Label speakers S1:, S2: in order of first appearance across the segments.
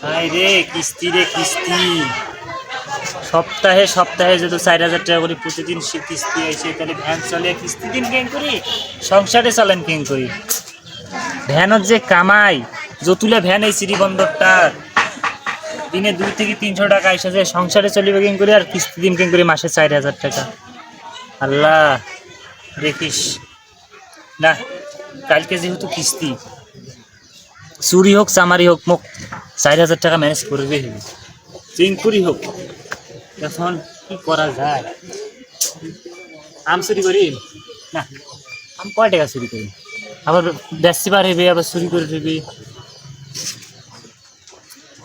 S1: High রে কিস্তি রে কিস্তি, সপ্তাহে সপ্তাহে যদি 4,000 টাকা করে প্রতিদিন সে কিস্তি আইসে, তাহলে ভ্যান চলে কিস্তি দিন কেন করি, সংসারে চলেন কেন করি। ভ্যানত যে কামাই, যতুলে ভ্যান এই শ্রীবন্দরটার দিনে 2 থেকে 300 টাকা আইসা যে সংসারে চলিবে কেন করি, আর কিস্তি দিন কেন করি মাসে 4,000 টাকা। আল্লাহ দেখিস না, কালকে যেহেতু কিস্তি, চুরি হোক চামারি হোক, মোক 4,000 টাকা ম্যানেজ করবে চিঙ্কুরি হোক। এখন কি করা যায়? আম চুরি করি না, আম কয় টাকা চুরি করি, আবার বেচতে পারবি, আবার চুরি করে দিবি।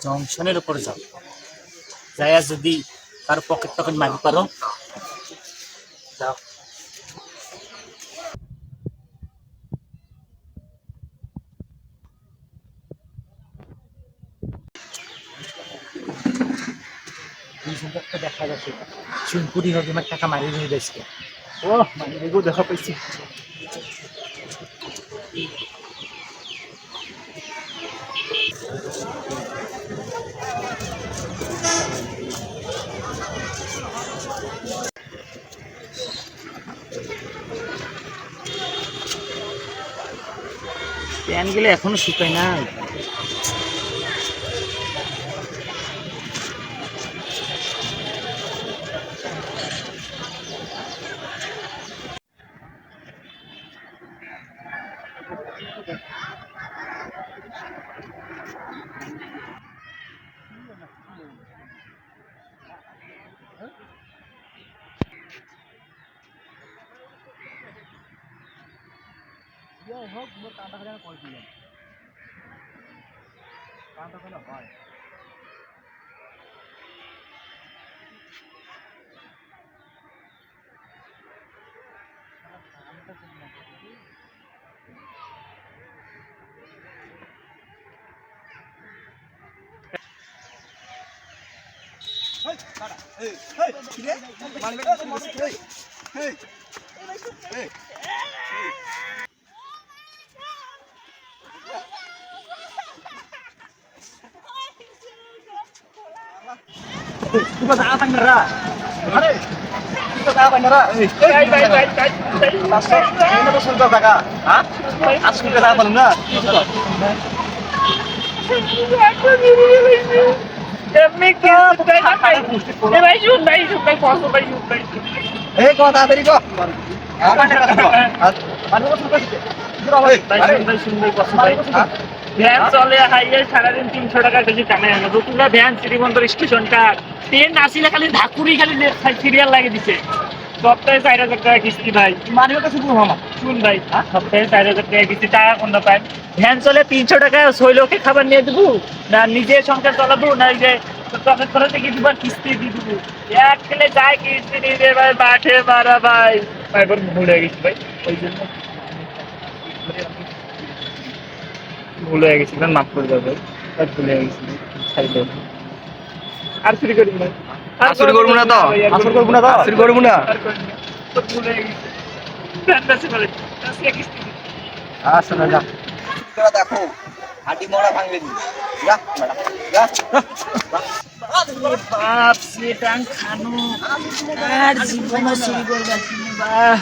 S1: জংশনের উপর যাও, যাইয়া যদি কারো পকেট টকেট মারি পারো, যাও। দেখা যাচ্ছে চুনপুরি হবে, আমার টাকা মারি নিয়ে গেছে। ও মানে এগো দেখা পাইছি। প্যান গেলে এখনো শুকায় নাই। হোক মোর কামটা করে করে দিলাম, কামটা করে হয়। ভ্যান চলে হাইয়ে সারাদিন 300 টাকা কেজি কামাই হয় না। যতুলা ভ্যান শ্রীবন্দর স্টেশনটা ট্রেন আসিলে খালি ধাকুরি খালি সিরিয়াল লাগিয়ে দিছে। সপ্তাহে 4,000 টাকা কিস্তি ভাই, মানে কাছে শুন ভাই, সপ্তাহে 4,000 টাকা কিস্তি, টাকা কোন পায়। ভ্যান চলে 300 টাকা, শৈলকে খাবার নিয়ে দেবো না, নিজে সংসার চালাবো না, এই যে পকেট খরচ থেকে দুবার কিস্তি দিয়ে দেবো। এক খেলে যায় কিস্তি দিয়ে ভাই, মাঠে মারা ভাই। এবার ভুলে গেছি ভাই, ওই জন্য ভুলে গেছিলাম, মাফ করে দেবে, ভুলে গেছি, ছাড়ি দেব। আর চুরি করি না, আর চুরি করবো না, তো আসর করবো না, তো চুরি করবো না, ভুলে গেছি। আচ্ছা যা দেখো, হাঁটি মোড়া ভাঙলে বাপ সে টাং খানো, আর জীবনে চুরি করবে বাহ।